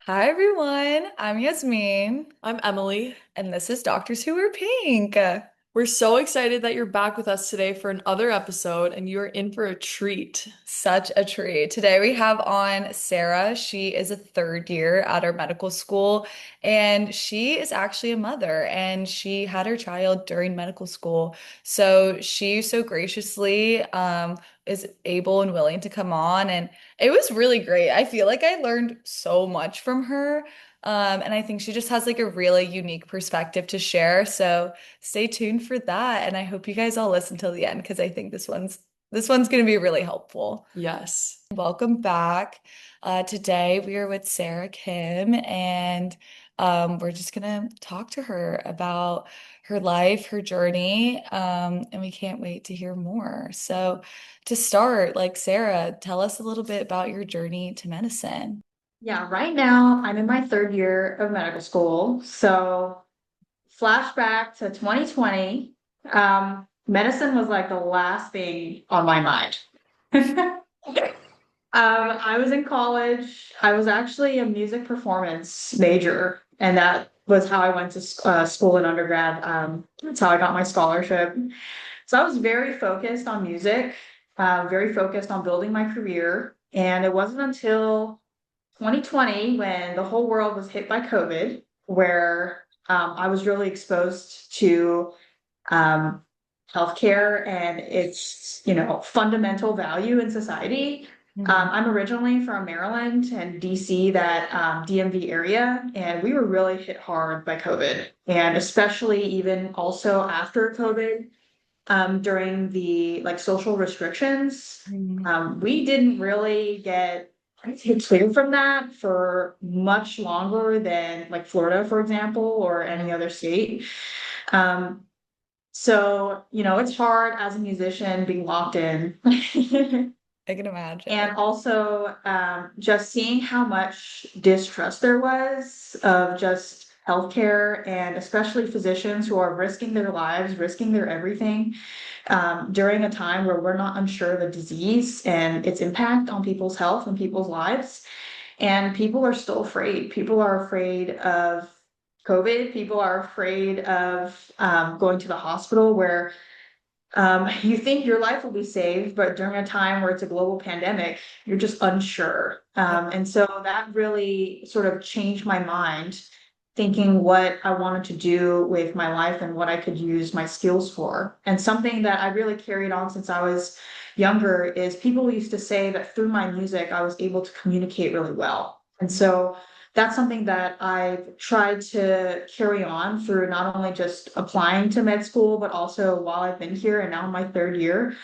Hi everyone, I'm Yasmine, I'm Emily. and this is Doctors Who Wear Pink. We're so excited that you're back with us today for another episode, and you're in for a treat. Such a treat. Today we have on Sarah. She is a third year at our medical school, and she is actually a mother, and she had her child during medical school. So she so graciously is able and willing to come on, and it was really great. I feel like I learned so much from her. And I think she just has like a really unique perspective to share. So stay tuned for that. And I hope you guys all listen till the end because I think this one's going to be really helpful. Yes. Welcome back. Today we are with Sarah Kim, and we're just going to talk to her about her life, her journey, and we can't wait to hear more. So, to start, like Sarah, tell us a little bit about your journey to medicine. Yeah, right now I'm in my third year of medical school. So flashback to 2020, medicine was like the last thing on my mind. I was in college. I was actually a music performance major, and that was how I went to school in undergrad. That's how I got my scholarship. So I was very focused on music, very focused on building my career. And it wasn't until 2020 when the whole world was hit by COVID, where I was really exposed to um, healthcare and its, fundamental value in society. Mhm. I'm originally from Maryland and DC, that DMV area, and we were really hit hard by COVID, and especially even also after COVID, during the like social restrictions. Mhm. We didn't really get clear from that for much longer than like Florida, for example, or any other state. Um, so, it's hard as a musician being locked in. I can imagine. And also, just seeing how much distrust there was of just healthcare, and especially physicians who are risking their lives, risking their everything, during a time where we're not unsure of the disease and its impact on people's health and people's lives. And people are still afraid. People are afraid of COVID. People are afraid of going to the hospital, where you think your life will be saved, but during a time where it's a global pandemic, you're just unsure. And so that really sort of changed my mind, thinking what I wanted to do with my life and what I could use my skills for. And something that I really carried on since I was younger is people used to say that through my music, I was able to communicate really well. And so that's something that I've tried to carry on through not only just applying to med school, but also while I've been here and now in my third year,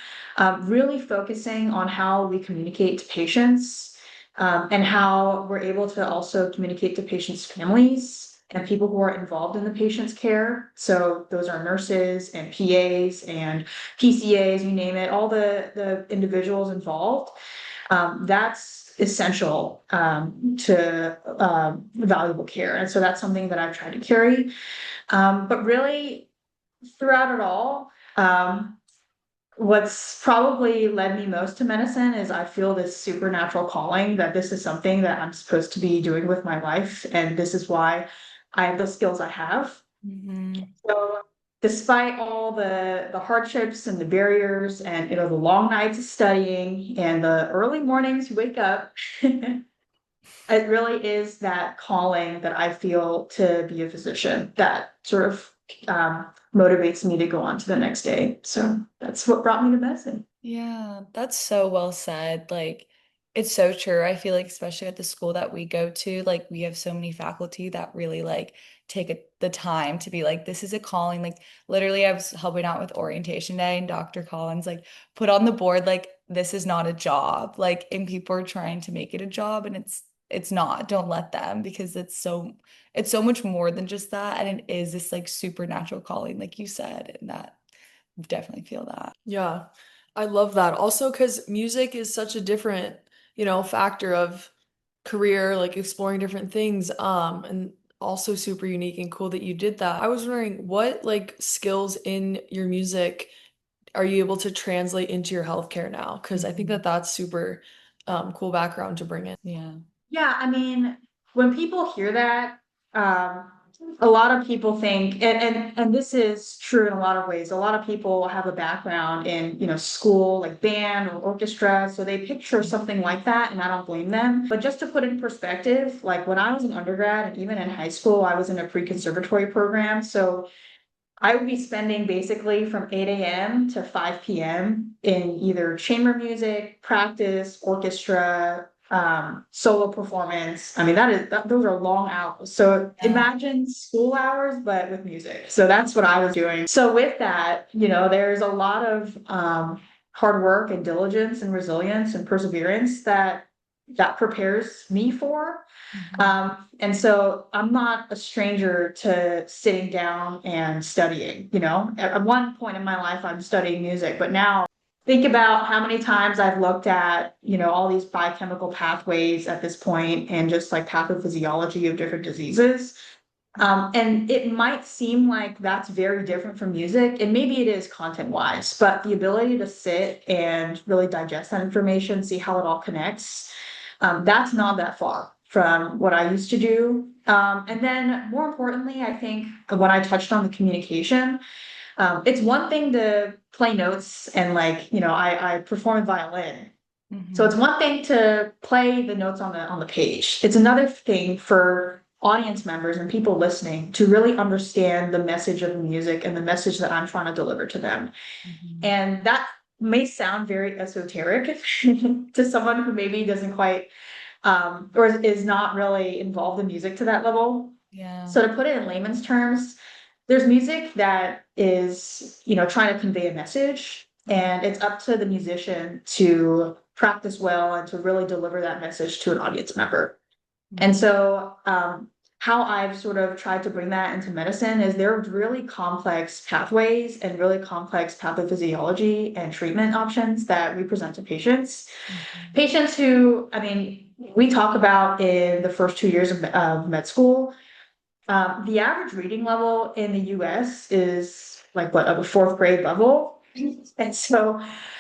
really focusing on how we communicate to patients, and how we're able to also communicate to patients' families and people who are involved in the patient's care. So those are nurses and PAs and PCAs, you name it, all the individuals involved. That's essential to valuable care. And so that's something that I've tried to carry. But really, throughout it all, what's probably led me most to medicine is I feel this supernatural calling that this is something that I'm supposed to be doing with my life. And this is why I have the skills I have. Mhm. So despite all the hardships and the barriers and the long nights of studying and the early mornings you wake up, it really is that calling that I feel to be a physician that sort of motivates me to go on to the next day. So that's what brought me to medicine. Yeah, that's so well said. Like, it's so true. I feel like, especially at the school that we go to, like, we have so many faculty that really like take the time to be like, this is a calling. Like, literally, I was helping out with orientation day, and Dr. Collins like put on the board like, this is not a job. Like, and people are trying to make it a job, and it's not. Don't let them because it's so much more than just that, and it is this like supernatural calling, like you said, and that definitely feel that. Yeah. I love that. Also, because music is such a different, factor of career, like exploring different things. And also super unique and cool that you did that. I was wondering what like skills in your music are you able to translate into your healthcare now? Because I think that Mhm. that's super cool background to bring in. Yeah. Yeah, I mean, when people hear that, um, a lot of people think, and this is true in a lot of ways. A lot of people have a background in, school, like band or orchestra, so they picture something like that, and I don't blame them. But just to put in perspective, like when I was an undergrad and even in high school, I was in a pre-conservatory program. So I would be spending basically from 8 a.m. to 5 p.m. in either chamber music, practice, orchestra, solo performance. I mean, those are long hours. So Yeah. imagine school hours, but with music. So that's what I was doing. So with that, there's a lot of hard work and diligence and resilience and perseverance that prepares me for. Mhm. And so I'm not a stranger to sitting down and studying, At one point in my life, I'm studying music, but now think about how many times I've looked at, all these biochemical pathways at this point and just like pathophysiology of different diseases. And it might seem like that's very different from music, and maybe it is content wise, but the ability to sit and really digest that information, see how it all connects, that's not that far from what I used to do. And then more importantly, I think when I touched on the communication, it's one thing to play notes and like, I perform violin. So it's Mhm. one thing to play the notes on the page. It's another thing for audience members and people listening to really understand the message of the music and the message that I'm trying to deliver to them. Mhm. And that may sound very esoteric to someone who maybe doesn't quite or is not really involved in music to that level. Yeah. So to put it in layman's terms, there's music that is, trying to convey a message, Mhm. and it's up to the musician to practice well and to really deliver that message to an audience member. And Mhm. so, how I've sort of tried to bring that into medicine is there are really complex pathways and really complex pathophysiology and treatment options that we present to patients. Mhm. Patients who, I mean, we talk about in the first 2 years of med school, the average reading level in the US is like what, a fourth grade level. And so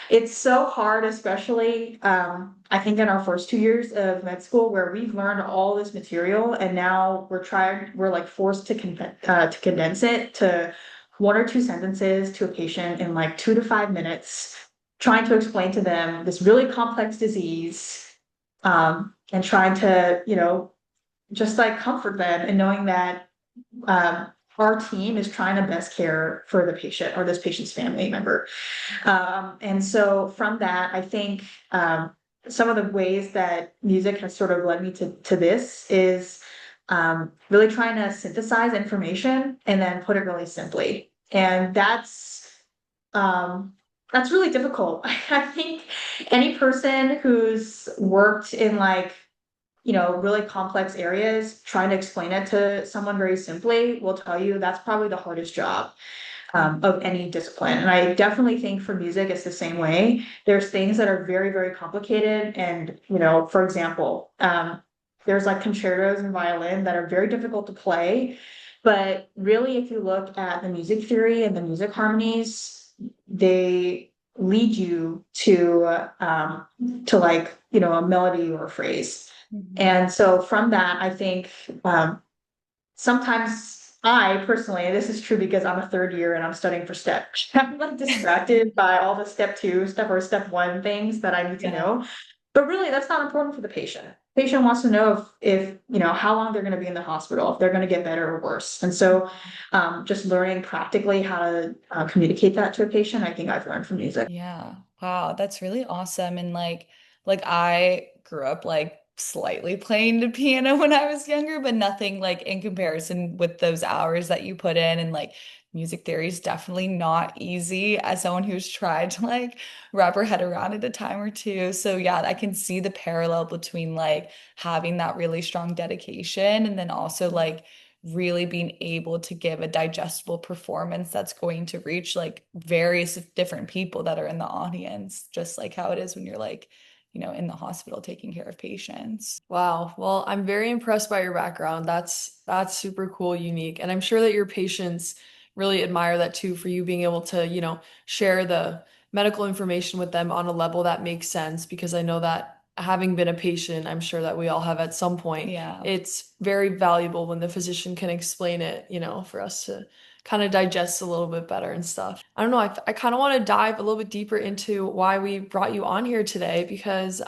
it's so hard, especially I think in our first 2 years of med school where we've learned all this material and now we're like forced to condense it to one or two sentences to a patient in like 2 to 5 minutes, trying to explain to them this really complex disease, and trying to, just like comfort them and knowing that um, our team is trying to best care for the patient or this patient's family member. And so from that, I think some of the ways that music has sort of led me to this is really trying to synthesize information and then put it really simply. And um, that's really difficult. I think any person who's worked in like really complex areas, trying to explain it to someone very simply will tell you that's probably the hardest job of any discipline. And I definitely think for music, it's the same way. There's things that are very, very complicated. And, for example, there's like concertos and violin that are very difficult to play. But really, if you look at the music theory and the music harmonies, they lead you to like, a melody or a phrase. Mhm. And so from that, I think sometimes I personally, and this is true because I'm a third year and I'm studying for step, I'm like distracted by all the step two, step one things that I need to Yeah. know. But really, that's not important for the patient. Patient wants to know if how long they're going to be in the hospital, if they're going to get better or worse. And so, just learning practically how to communicate that to a patient, I think I've learned from music. Yeah. Wow, that's really awesome. And like I grew up like slightly playing the piano when I was younger, but nothing like in comparison with those hours that you put in. And like music theory is definitely not easy as someone who's tried to like wrap her head around it a time or two. So yeah, I can see the parallel between like having that really strong dedication and then also like really being able to give a digestible performance that's going to reach like various different people that are in the audience, just like how it is when you're like, in the hospital taking care of patients. Wow. Well, I'm very impressed by your background. That's super cool, unique. And I'm sure that your patients really admire that too for you being able to, share the medical information with them on a level that makes sense because I know that having been a patient, I'm sure that we all have at some point, Yeah. it's very valuable when the physician can explain it, for us to kind of digest a little bit better and stuff. I don't know, I kind of want to dive a little bit deeper into why we brought you on here today because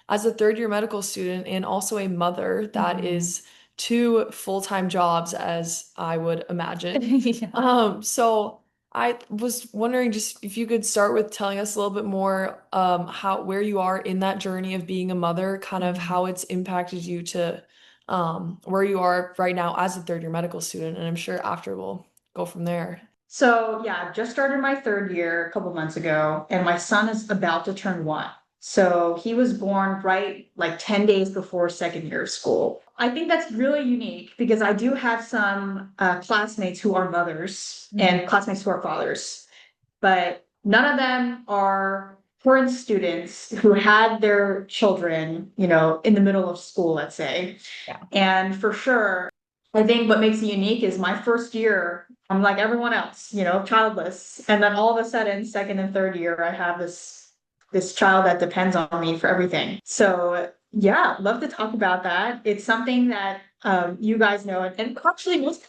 as a third year medical student and also a mother that is two full-time jobs as I would imagine. Yeah. So I was wondering just if you could start with telling us a little bit more where you are in that journey of being a mother, kind of how it's impacted you to where you are right now as a third year medical student, and I'm sure after we'll go from there. So yeah, I've just started my third year a couple months ago, and my son is about to turn 1. So he was born right like 10 days before second year of school. I think that's really unique because I do have some classmates who are mothers and classmates who are fathers, but none of them are current students who had their children, in the middle of school, let's say. Yeah. And for sure, I think what makes it unique is my first year, I'm like everyone else, childless. And then all of a sudden, second and third year, I have this child that depends on me for everything. So yeah, love to talk about that. It's something that you guys know, and actually most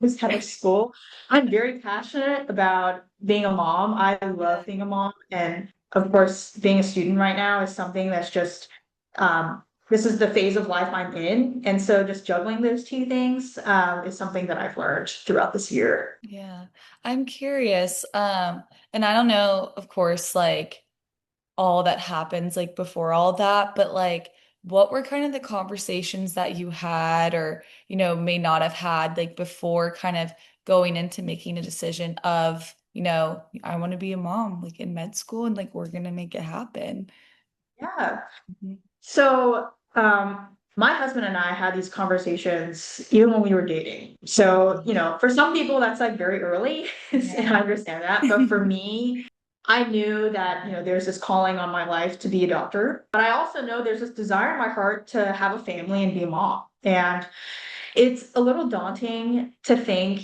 this type of school. I'm very passionate about being a mom. I love being a mom, and of course, being a student right now is something that's just this is the phase of life I'm in, and so just juggling those two things is something that I've learned throughout this year. Yeah. I'm curious. And I don't know, of course, like all that happens like before all that, but like what were kind of the conversations that you had or, may not have had like before kind of going into making a decision of, I want to be a mom like in med school and like we're gonna make it happen. Yeah. Mhm. So, my husband and I had these conversations even when we were dating. So, for some people that's like very early, and I understand that. But for me, I knew that, there's this calling on my life to be a doctor. But I also know there's this desire in my heart to have a family and be a mom. And it's a little daunting to think,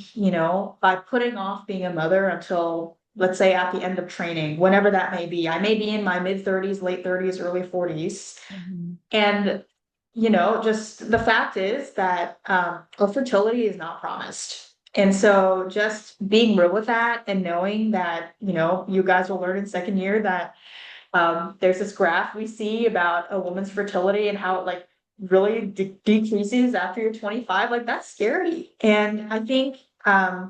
by putting off being a mother until, let's say, at the end of training, whenever that may be. I may be in my mid 30s, late 30s, early 40s. Mhm. And, just the fact is that our fertility is not promised. And so just being real with that and knowing that, you guys will learn in second year that there's this graph we see about a woman's fertility and how it like really decreases after you're 25. Like that's scary. And I think I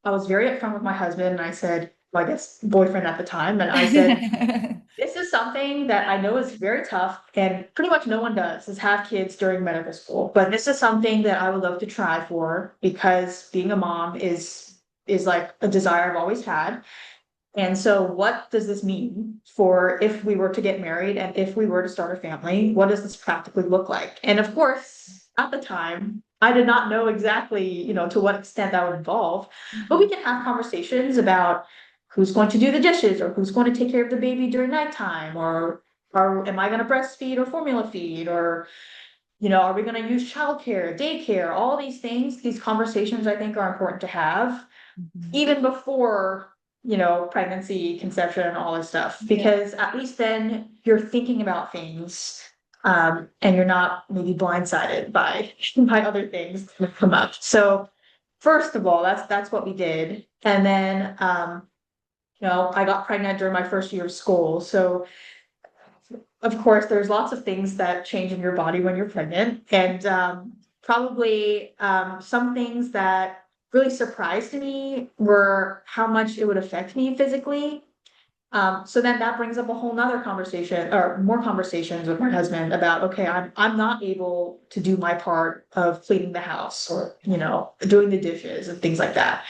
was very upfront with my husband and I said, well, I guess boyfriend at the time, and I said, this is something that I know is very tough and pretty much no one does is have kids during medical school. But this is something that I would love to try for because being a mom is like a desire I've always had. And so what does this mean for if we were to get married and if we were to start a family, what does this practically look like? And of course, at the time, I did not know exactly, to what extent that would involve, but we can have conversations about who's going to do the dishes or who's going to take care of the baby during nighttime or am I going to breastfeed or formula feed or are we going to use childcare, daycare, all these things, these conversations I think are important to have Mhm. even before, pregnancy, conception, and all this stuff, Yeah. because at least then you're thinking about things, and you're not maybe blindsided by by other things that come up. So first of all, that's what we did. And then I got pregnant during my first year of school. So of course, there's lots of things that change in your body when you're pregnant, and probably some things that really surprised me were how much it would affect me physically. So then that brings up a whole nother conversation or more conversations with my husband about, okay, I'm not able to do my part of cleaning the house or, doing the dishes and things like that.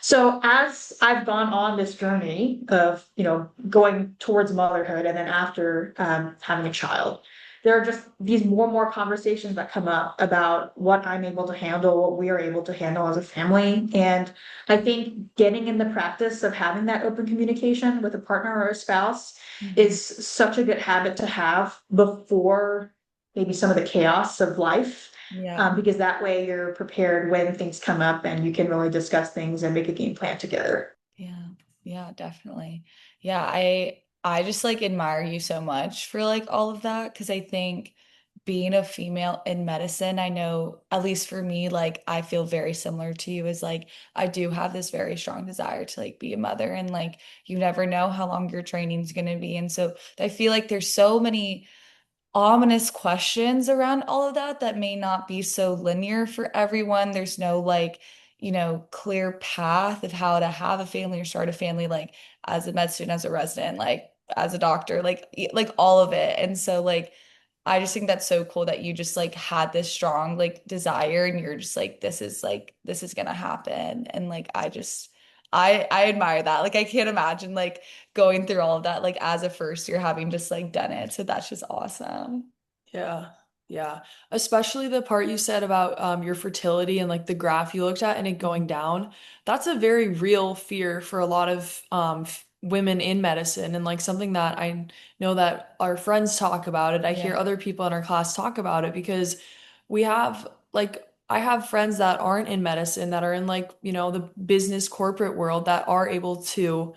So as I've gone on this journey of, going towards motherhood and then after having a child, there are just these more and more conversations that come up about what I'm able to handle, what we are able to handle as a family. And I think getting in the practice of having that open communication with a partner or a spouse is such a good habit to have before maybe some of the chaos of life. Yeah. Because that way you're prepared when things come up and you can really discuss things and make a game plan together. Yeah. Yeah, definitely. Yeah, I just like admire you so much for like all of that because I think being a female in medicine, I know at least for me, like I feel very similar to you as like I do have this very strong desire to like be a mother and like you never know how long your training is going to be. And so I feel like there's so many ominous questions around all of that that may not be so linear for everyone. There's no like, clear path of how to have a family or start a family, like as a med student, as a resident, like as a doctor, like all of it. And so like I just think that's so cool that you just like had this strong like desire and you're just like this is gonna happen. And like I admire that. Like I can't imagine like going through all of that like as a first year having just like done it. So that's just awesome. Yeah. Yeah. Especially the part you said about your fertility and like the graph you looked at and it going down. That's a very real fear for a lot of women in medicine and like something that I know that our friends talk about it. I hear Yeah. other people in our class talk about it because we have like I have friends that aren't in medicine that are in like, the business corporate world that are able to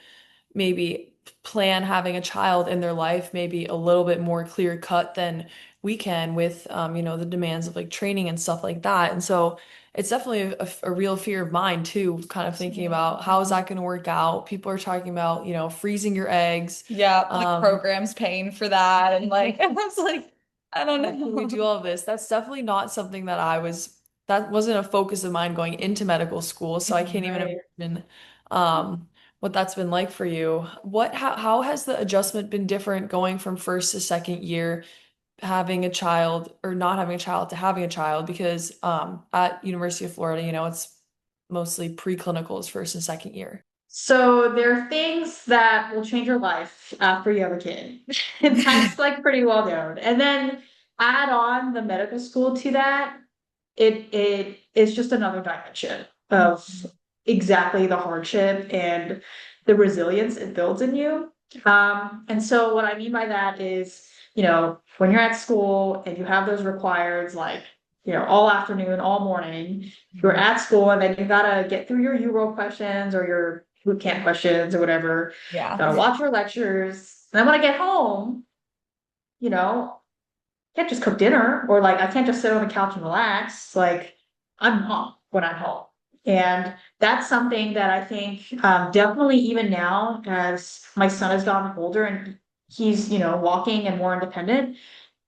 maybe plan having a child in their life maybe a little bit more clear cut than we can with the demands of like training and stuff like that. And so it's definitely a real fear of mine too, kind of thinking about how is that going to work out. People are talking about, freezing your eggs. Yeah, the Um, program's paying for that. And like I was like, I don't how can we know. do all of this? That's definitely not something that wasn't a focus of mine going into medical school. So I can't even Right. imagine what that's been like for you. How has the adjustment been different going from first to second year, having a child or not having a child to having a child? Because at University of Florida, it's mostly preclinicals first and second year. So there are things that will change your life after you have a kid. And that's like pretty well known. And then add on the medical school to that, it is just another dimension of exactly the hardship and the resilience it builds in you. And so what I mean by that is, when you're at school and you have those requireds like, all afternoon, all morning, you're at school and then you gotta get through your URO questions or your boot camp questions or whatever. Yeah. Gotta watch your lectures. And then when I get home, you know, can't just cook dinner or like I can't just sit on the couch and relax. Like I'm mom when I'm home. And that's something that I think definitely even now as my son has gotten older and he's, walking and more independent,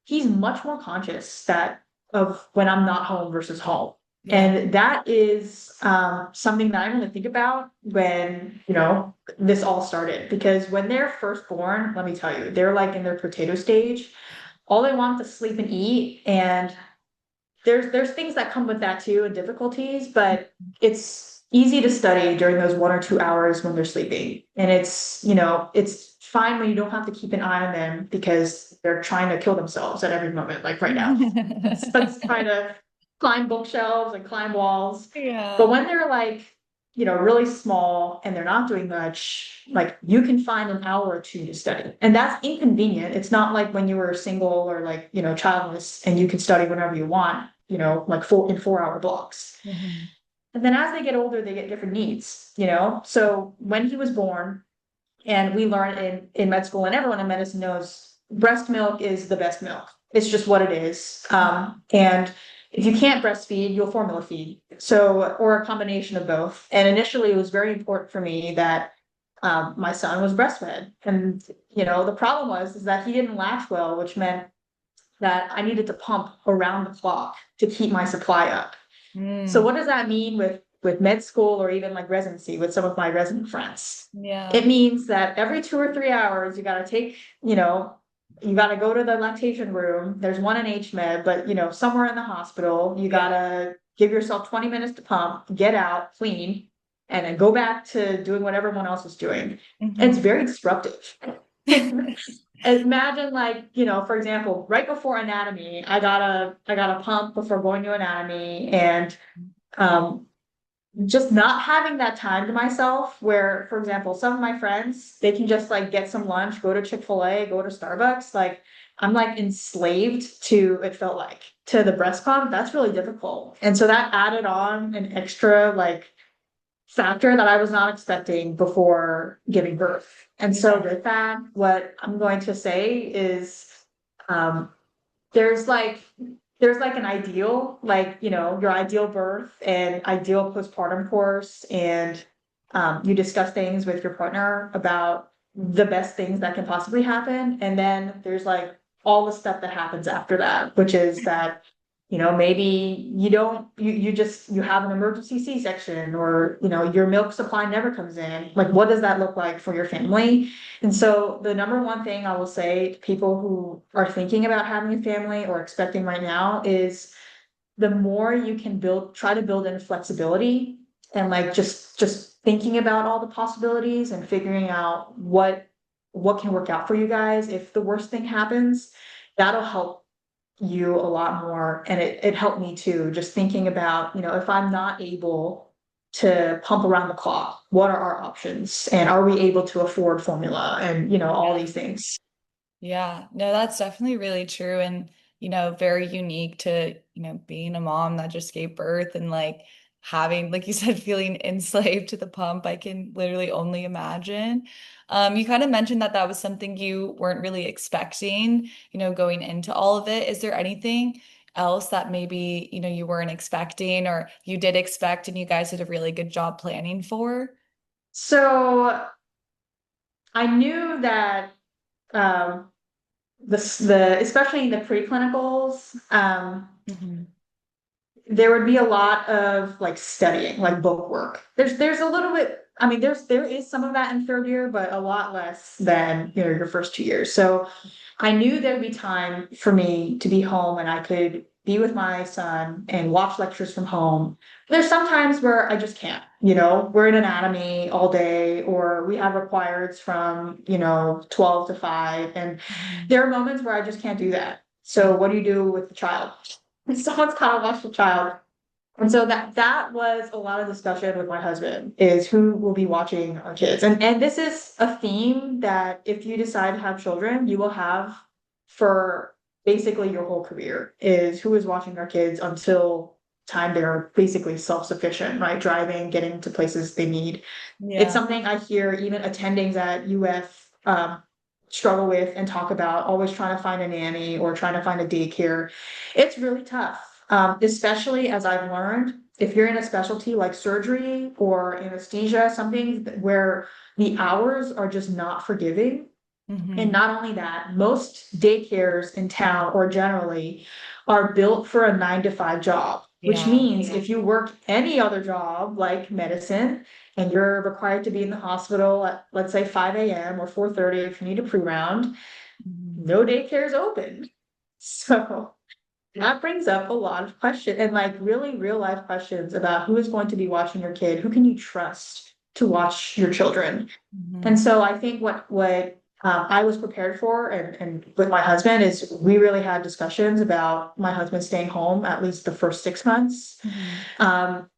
he's much more conscious that of when I'm not home versus home. Yeah. And that is something that I really think about when, this all started. Because when they're first born, let me tell you, they're like in their potato stage. All they want is to sleep and eat. And there's things that come with that too and difficulties, but it's easy to study during those 1 or 2 hours when they're sleeping. And it's fine when you don't have to keep an eye on them because they're trying to kill themselves at every moment, like right now. So it's trying to climb bookshelves and climb walls. But Yeah. when they're like, really small and they're not doing much, like you can find an hour or two to study. And that's inconvenient. It's not like when you were single or like, childless and you can study whenever you want, like 4-hour blocks. Mhm. And then as they get older, they get different needs. So when he was born, and we learn in med school, and everyone in medicine knows breast milk is the best milk. It's just what it is. And if you can't breastfeed, you'll formula feed. So, or a combination of both. And initially, it was very important for me that my son was breastfed. And, the problem is that he didn't latch well, which meant that I needed to pump around the clock to keep my supply up. So Mm. what does that mean with med school or even like residency with some of my resident friends? Yeah. It means that every 2 or 3 hours you gotta take, you gotta go to the lactation room. There's one in HMed, but somewhere in the hospital, you Yeah. gotta give yourself 20 minutes to pump, get out, clean, and then go back to doing what everyone else is doing. And it's Mhm. very disruptive. Imagine like, for example, right before anatomy, I got a pump before going to anatomy and um just not having that time to myself where, for example, some of my friends, they can just like get some lunch, go to Chick-fil-A, go to Starbucks. Like I'm like enslaved to, it felt like, to the breast pump. That's really difficult. And so that added on an extra like factor that I was not expecting before giving birth. And so Yeah. with that, what I'm going to say is, um, there's like there's like an ideal, like, your ideal birth and ideal postpartum course, and you discuss things with your partner about the best things that can possibly happen. And then there's like all the stuff that happens after that, which is that, maybe you don't, you have an emergency C-section, or, your milk supply never comes in. Like, what does that look like for your family? And so the number one thing I will say to people who are thinking about having a family or expecting right now is, the more you can try to build in flexibility, and like just thinking about all the possibilities and figuring out what can work out for you guys if the worst thing happens, that'll help you a lot more. And it helped me too, just thinking about, if I'm not able to pump around the clock, what are our options? And are we able to afford formula and, all these things? Yeah, no, that's definitely really true and, very unique to, being a mom that just gave birth and like having, like you said, feeling enslaved to the pump. I can literally only imagine. You kind of mentioned that that was something you weren't really expecting, going into all of it. Is there anything else that maybe, you weren't expecting or you did expect and you guys did a really good job planning for? So I knew that, um, the especially the preclinicals, Mhm. there would be a lot of like studying, like book work. There's a little bit, I mean, there is some of that in third year, but a lot less than, your first 2 years. So I knew there'd be time for me to be home and I could be with my son and watch lectures from home. There's some times where I just can't, we're in anatomy all day, or we have requireds from, 12 to 5. And Mhm. there are moments where I just can't do that. So what do you do with the child? Someone's kind of watched the child. And so that was a lot of discussion with my husband, is who will be watching our kids. And this is a theme that if you decide to have children, you will have for basically your whole career, is who is watching our kids until time they're basically self-sufficient, right? Driving, getting to places they need. It's Yeah. something I hear even attendings at UF struggle with and talk about, always trying to find a nanny or trying to find a daycare. It's really tough, especially as I've learned, if you're in a specialty like surgery or anesthesia, something where the hours are just not forgiving. And Hmm. not only that, most daycares in town or generally are built for a 9 to 5 job, which Yeah. means if you work any other job like medicine and you're required to be in the hospital at, let's say, 5 a.m. or 4:30 if you need a pre-round, Mhm. no daycare is open. So that brings up a lot of questions, and like really real life questions about who is going to be watching your kid, who can you trust to watch your children. And Mhm. so I think what I was prepared for, and with my husband, is we really had discussions about my husband staying home at least the first 6 months. Mhm. Um,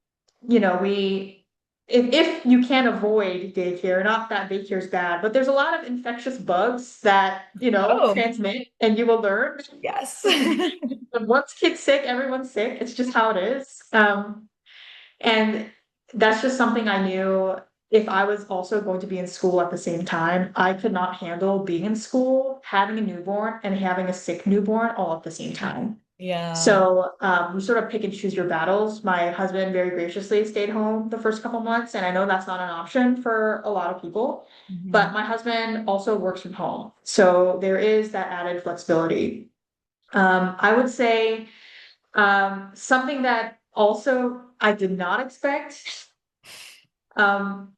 we, if you can't avoid daycare, not that daycare is bad, but there's a lot of infectious bugs that, Oh, transmit, and you will learn. yes. And once kids sick, everyone's sick. It's just how it is. And that's just something I knew, if I was also going to be in school at the same time, I could not handle being in school, having a newborn, and having a sick newborn all at the same time. Yeah. So you sort of pick and choose your battles. My husband very graciously stayed home the first couple months, and I know that's not an option for a lot of people. But Mhm. my husband also works from home, so there is that added flexibility. I would say, something that also I did not expect. Um,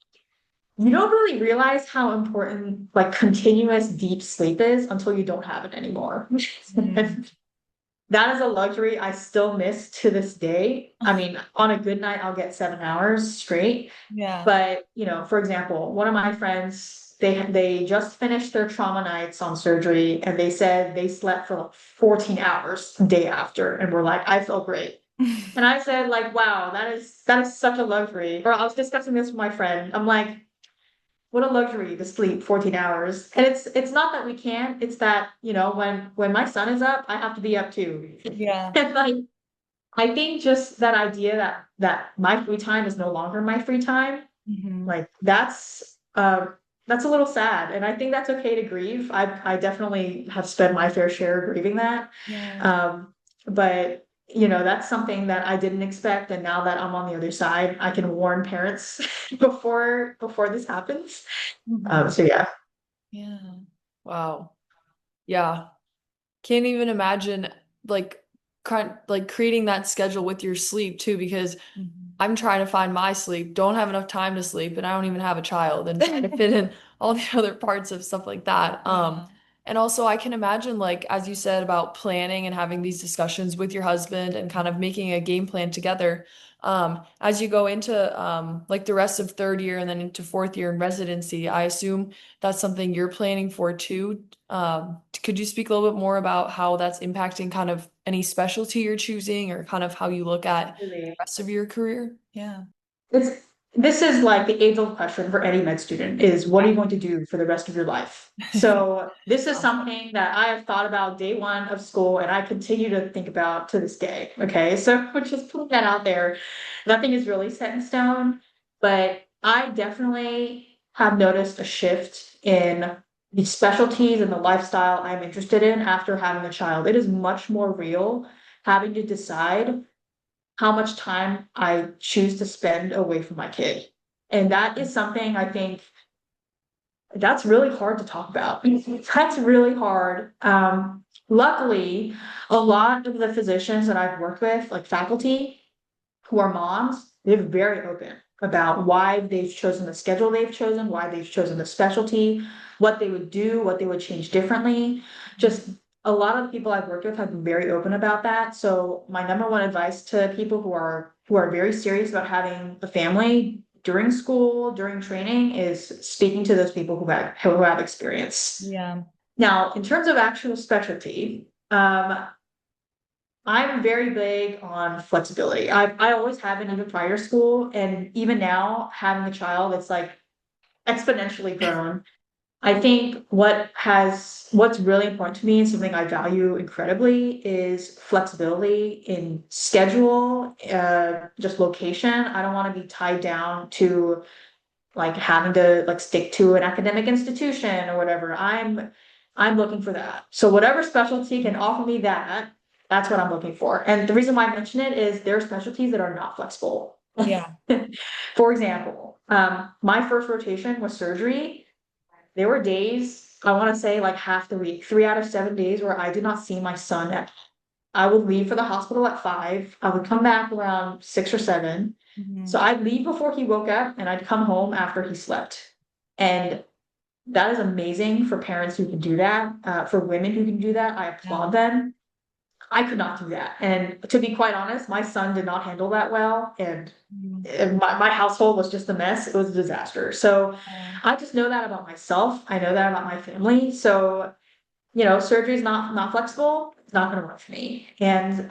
you don't really realize how important like continuous deep sleep is until you don't have it anymore. Mhm. That is a luxury I still miss to this day. I mean, on a good night, I'll get 7 hours straight. Yeah. But, for example, one of my friends, they just finished their trauma nights on surgery, and they said they slept for like 14 hours the day after, and were like, I feel great. And I said, like, wow, that is such a luxury. Or I was discussing this with my friend. I'm like, what a luxury to sleep 14 hours. And it's not that we can't, it's that, when my son is up, I have to be up too. Yeah. And like, I think just that idea that my free time is no longer my free time, Hmm. like that's a little sad. And I think that's okay to grieve. I definitely have spent my fair share grieving that. Yeah. Um, but that's something that I didn't expect. And now that I'm on the other side, I can warn parents before this happens. Hmm. So yeah. Yeah. Wow. Yeah. Can't even imagine like like creating that schedule with your sleep too, because Hmm. I'm trying to find my sleep, don't have enough time to sleep, and I don't even have a child, and trying to fit in all the other parts of stuff like that. Yeah. And also I can imagine, like, as you said about planning and having these discussions with your husband and kind of making a game plan together. As you go into like the rest of third year and then into fourth year in residency, I assume that's something you're planning for too. Could you speak a little bit more about how that's impacting kind of any specialty you're choosing or kind of how you look at the rest of your career? Yeah. It's this is like the age-old question for any med student is what are you going to do for the rest of your life? So this is something that I have thought about day one of school and I continue to think about to this day. Okay, so we're just putting that out there. Nothing is really set in stone, but I definitely have noticed a shift in the specialties and the lifestyle I'm interested in after having a child. It is much more real having to decide how much time I choose to spend away from my kid. And that is something I think that's really hard to talk about. That's really hard. Luckily, a lot of the physicians that I've worked with, like faculty who are moms, they're very open about why they've chosen the schedule they've chosen, why they've chosen the specialty, what they would do, what they would change differently. Just a lot of the people I've worked with have been very open about that. So my number one advice to people who are very serious about having a family during school, during training, is speaking to those people who have experience. Yeah. Now, in terms of actual specialty, I'm very big on flexibility. I always have been even prior to school, and even now having a child, it's like exponentially grown. I think what's really important to me and something I value incredibly is flexibility in schedule, just location. I don't want to be tied down to like having to like stick to an academic institution or whatever. I'm looking for that. So whatever specialty can offer me that, that's what I'm looking for. And the reason why I mention it is there are specialties that are not flexible. Yeah. For example, my first rotation was surgery. There were days, I want to say like half the week, 3 out of 7 days where I did not see my son at I would leave for the hospital at 5. I would come back around 6 or 7. So Hmm. I'd leave before he woke up and I'd come home after he slept. And that is amazing for parents who can do that. For women who can do that, I Yeah. applaud them. I could not do that. And to be quite honest, my son did not handle that well. And Mhm. my household was just a mess. It was a disaster. So Yeah. I just know that about myself. I know that about my family. So surgery is not flexible, it's not gonna work for me. And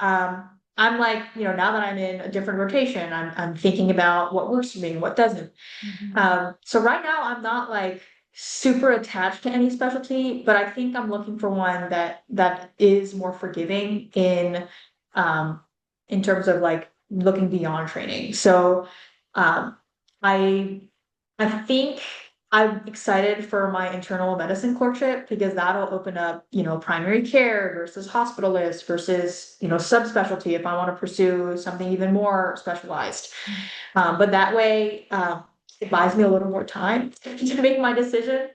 I'm like, now that I'm in a different rotation, I'm thinking about what works for me and what doesn't. Mhm. So right now I'm not like super attached to any specialty, but I think I'm looking for one that is more forgiving um in terms of like looking beyond training. So um I I think I'm excited for my internal medicine clerkship because that'll open up, primary care versus hospitalist versus, subspecialty if I want to pursue something even more specialized. But that way, it buys me a little more time to make my decision.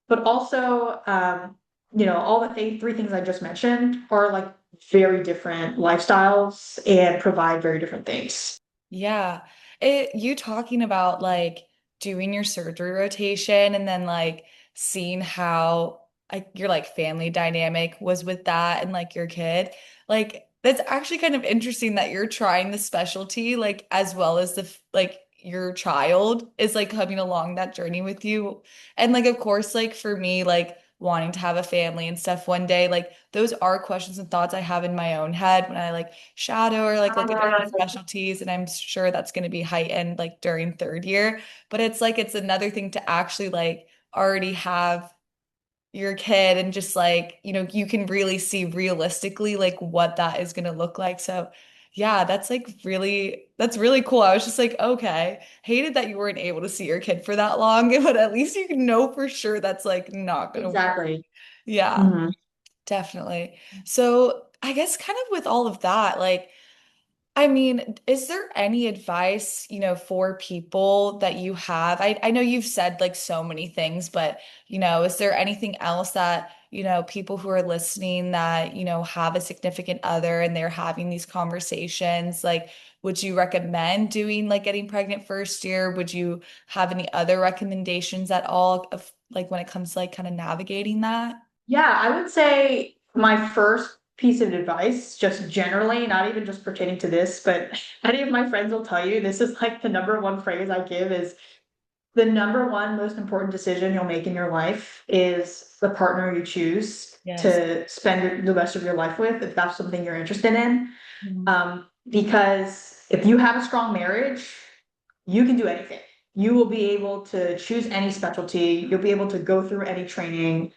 But also, all the three things I just mentioned are like very different lifestyles and provide very different things. Yeah. You talking about like doing your surgery rotation and then like seeing how like your like family dynamic was with that and like your kid. Like that's actually kind of interesting that you're trying the specialty like as well as like your child is like coming along that journey with you. And like of course like for me like wanting to have a family and stuff one day like those are questions and thoughts I have in my own head when I like shadow or like look at different specialties and I'm sure that's going to be heightened like during third year but it's like it's another thing to actually like already have your kid and just like you can really see realistically like what that is going to look like so Yeah, that's really cool. I was just like, okay, hated that you weren't able to see your kid for that long, but at least you can know for sure that's like not gonna work. Exactly. Yeah, Mhm. definitely. So I guess kind of with all of that, like I mean, is there any advice, for people that you have? I know you've said like so many things, but is there anything else that, people who are listening that, have a significant other and they're having these conversations, like, would you recommend doing like getting pregnant first year? Would you have any other recommendations at all of like when it comes to like kind of navigating that? Yeah, I would say my first piece of advice, just generally, not even just pertaining to this, but any of my friends will tell you this is like the number one phrase I give is the number one most important decision you'll make in your life is the partner you choose Yes. to spend the rest of your life with, if that's something you're interested in. Mhm. Because if you have a strong marriage, you can do anything. You will be able to choose any specialty. You'll be able to go through any training,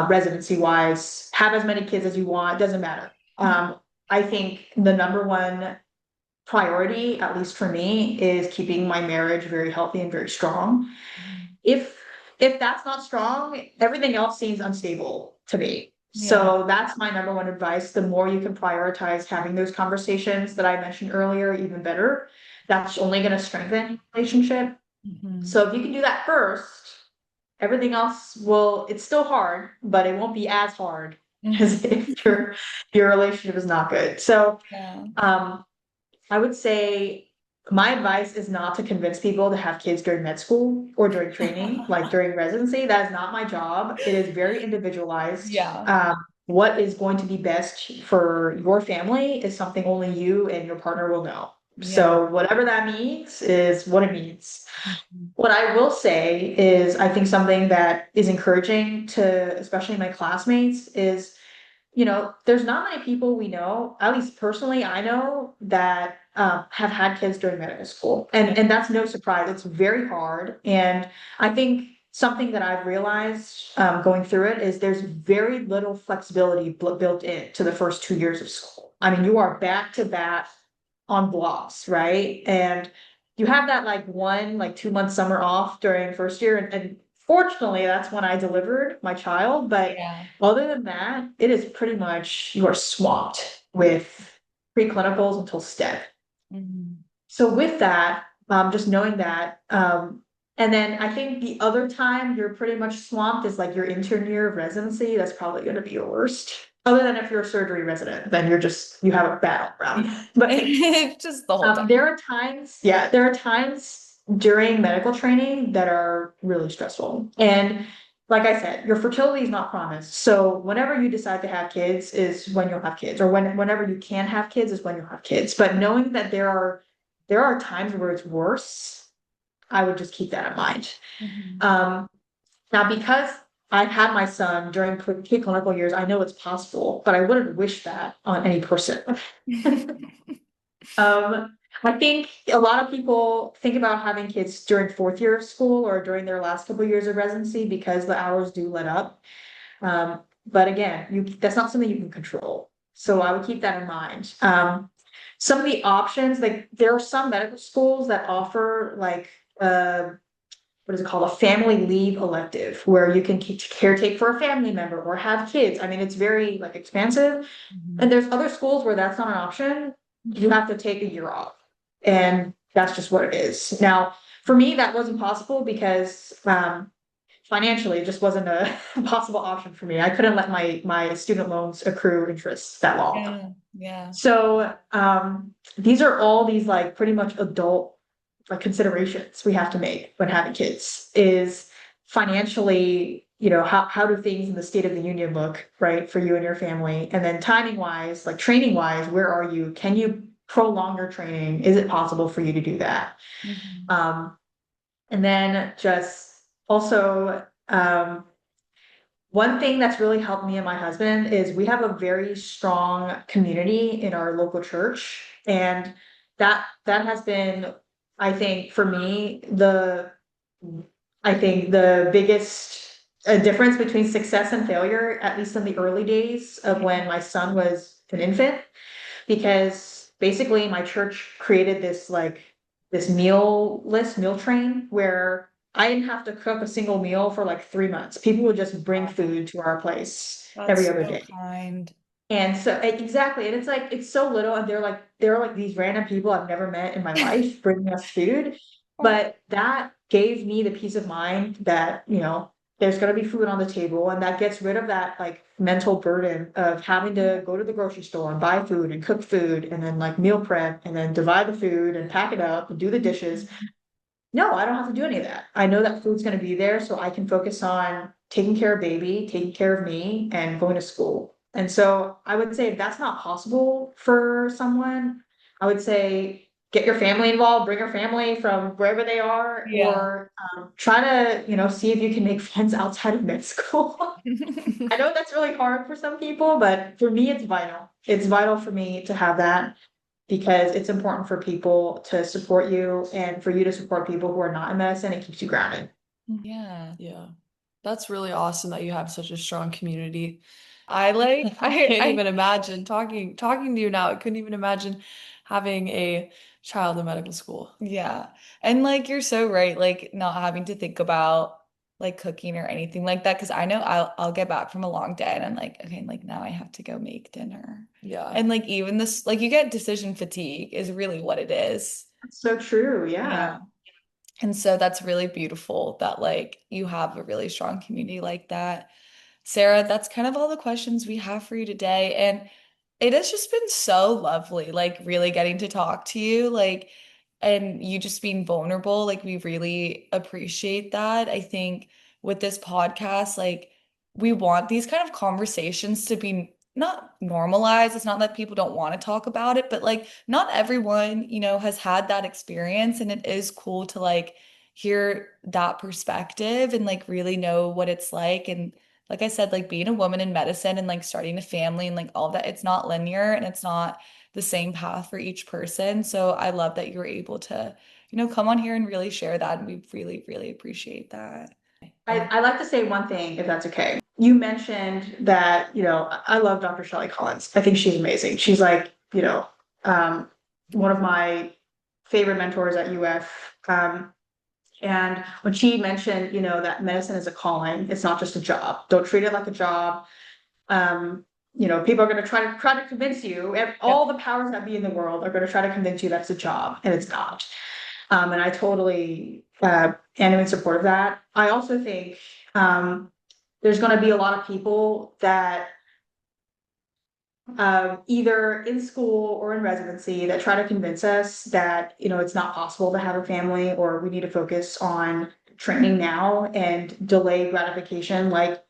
residency wise, have as many kids as you want, doesn't matter. I think the number one priority, at least for me, is keeping my marriage very healthy and very strong. If if that's not strong, everything else seems unstable to me. Yeah. So that's my number one advice. The more you can prioritize having those conversations that I mentioned earlier, even better. That's only going to strengthen your relationship. Mhm. So if you can do that first, everything else will, it's still hard, but it won't be as hard Mhm. as if your relationship is not good. So Yeah. um I would say my advice is not to convince people to have kids during med school or during training, like during residency. That is not my job. It is very individualized. Yeah. What is going to be best for your family is something only you and your partner will know. Yeah. So whatever that means is what it means. Mhm. What I will say is I think something that is encouraging to especially my classmates is there's not many people we know, at least personally, I know that have had kids during medical school, Yeah. and that's no surprise. It's very hard, and I think something that I've realized going through it is there's very little flexibility built in to the first 2 years of school. I mean, you are back to back on blocks, right? And you have that like 2 month summer off during first year, and fortunately, that's when I delivered my child. But Yeah. other than that, it is pretty much you are swamped with preclinicals until STEP. Mhm. So with that, just knowing that, and then I think the other time you're pretty much swamped is like your intern year of residency. That's probably going to be your worst. Other than if you're a surgery resident, then you have a battleground. But Just the whole time. there are times, yeah, there are times during medical training that are really stressful. And like I said, your fertility is not promised. So whenever you decide to have kids is when you'll have kids, or whenever you can have kids is when you'll have kids. But knowing that there are times where it's worse, I would just keep that in mind. Mhm. Um, Now because I've had my son during preclinical years, I know it's possible, but I wouldn't wish that on any person. I think a lot of people think about having kids during fourth year of school or during their last couple of years of residency because the hours do let up. But again, that's not something you can control. So I would keep that in mind. Some of the options, like there are some medical schools that offer like what is it called? A family leave elective where you can caretake for a family member or have kids. I mean, it's very like expansive. And Mhm. there's other schools where that's not an option. You have to take a year off. And that's just what it is. Now, for me, that wasn't possible because financially it just wasn't a possible option for me. I couldn't let my student loans accrue interest that long. Yeah. Yeah. So these are all these like pretty much adult like considerations we have to make when having kids is financially, how do things in the state of the union look, right, for you and your family? And then timing wise, like training wise, where are you? Can you prolong your training? Is it possible for you to do that? Mhm. Um, and then just also one thing that's really helped me and my husband is we have a very strong community in our local church. And that has been, I think, for me, I think the biggest difference between success and failure, at least in the early days of when Yeah. my son was an infant, because basically my church created this like this meal train where I didn't have to cook a single meal for like 3 months. People would just bring food to our place every That's other so day. kind. And so exactly, and it's like it's so little, and they're like these random people I've never met in my life bringing us food, Oh, but that gave me the peace of mind that there's gonna be food on the table, and that gets rid of that like mental burden of having to go to the grocery store and buy food and cook food and then like meal prep and then divide the food and pack it up and do the dishes. No, I don't have to do any of that. I know that food's gonna be there, so I can focus on taking care of baby, taking care of me, and going to school. And so I would say if that's not possible for someone, I would say get your family involved, bring your family from wherever they are, yeah. or try to, see if you can make friends outside of med school. I know that's really hard for some people, but for me, it's vital. It's vital for me to have that because it's important for people to support you and for you to support people who are not in medicine. It keeps you grounded. Yeah. Yeah. That's really awesome that you have such a strong community. I like I can't I even imagine talking to you now. I couldn't even imagine having a child in medical school. Yeah. And like you're so right, like not having to think about like cooking or anything like that. Cause I know I'll get back from a long day and I'm like, okay, like now I have to go make dinner. Yeah. And like even this like you get decision fatigue is really what it is. That's so true. Yeah. Yeah. And so that's really beautiful that like you have a really strong community like that. Sarah, that's kind of all the questions we have for you today. And it has just been so lovely, like really getting to talk to you, like, and you just being vulnerable. Like, we really appreciate that. I think with this podcast, like, we want these kind of conversations to be not normalized. It's not that people don't want to talk about it, but like, not everyone, has had that experience. And it is cool to like hear that perspective and like really know what it's like. And like I said, like being a woman in medicine and like starting a family and like all that, it's not linear and it's not the same path for each person. So I love that you were able to, come on here and really share that. And we really, really appreciate that. I'd like to say one thing, if that's okay. You mentioned that, I love Dr. Shelley Collins. I think she's amazing. She's like, um, one of my favorite mentors at UF. And when she mentioned, that medicine is a calling, it's not just a job. Don't treat it like a job. Um, People are going to try to convince you, Yep. all the powers that be in the world are going to try to convince you that's a job, and it's not. And I totally am in support of that. I also think there's going to be a lot of people that either in school or in residency that try to convince us that it's not possible to have a family or we need to focus on training now and delay gratification like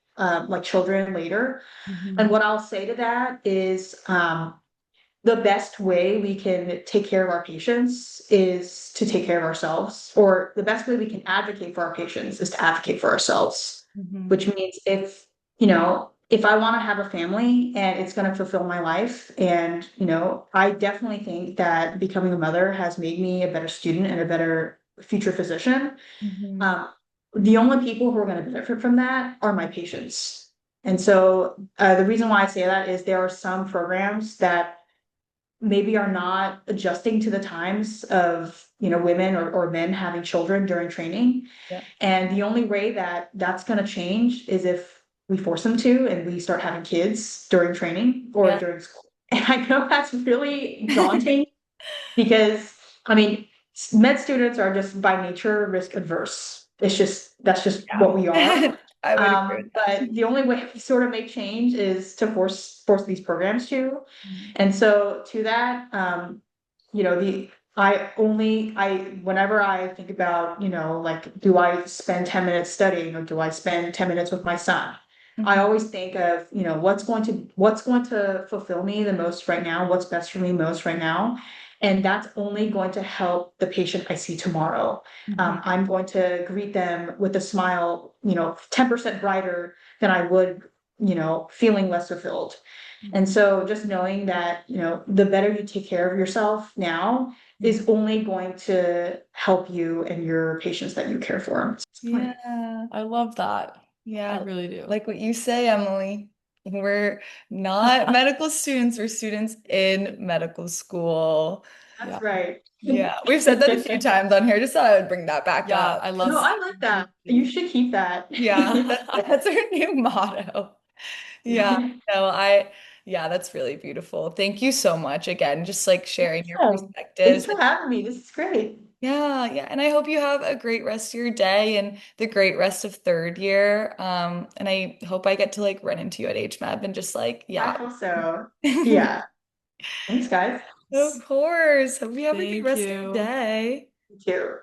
children later. And Mhm. what I'll say to that is the best way we can take care of our patients is to take care of ourselves, or the best way we can advocate for our patients is to advocate for ourselves, Mhm. which means if I want to have a family and it's going to fulfill my life, and I definitely think that becoming a mother has made me a better student and a better future physician. Mhm. um, the only people who are going to benefit from that are my patients. And so the reason why I say that is there are some programs that maybe are not adjusting to the times of women or men having children during training. Yeah. And the only way that that's going to change is if we force them to and we start having kids during training or Yeah. during school. And I know that's really daunting because I mean med students are just by nature risk adverse. That's just what we are. Yeah. I would agree with that. But the only way we sort of make change is to force these programs to. Mhm. And so to that, the whenever I think about, like, do I spend 10 minutes studying or do I spend 10 minutes with my son? I Mhm. always think of, what's going to fulfill me the most right now, what's best for me most right now. And that's only going to help the patient I see tomorrow. Mhm. I'm going to greet them with a smile, 10% brighter than I would, feeling less fulfilled. And Mhm. so just knowing that, the better you take care of yourself now is Mhm. only going to help you and your patients that you care for. Yeah. I love that. I Yeah. really do. Like what you say, Emily. We're not medical students, we're students in medical school. That's Yeah. right. Yeah, we've said that a few times on here. Just thought I would bring that back Yeah, up. I No, love I like that. You should keep that. Yeah, that's our new motto. Yeah, no, yeah, that's really beautiful. Thank you so much again, just like sharing your Yeah. Thanks perspectives. for having me. This is great. Yeah, yeah. And I hope you have a great rest of your day and the great rest of third year. And I hope I get to like run into you at HMAB and just like, I yeah. hope so. Yeah. Thanks, guys. Of this. course. Hope you have a good Thank rest of your you. day. You too.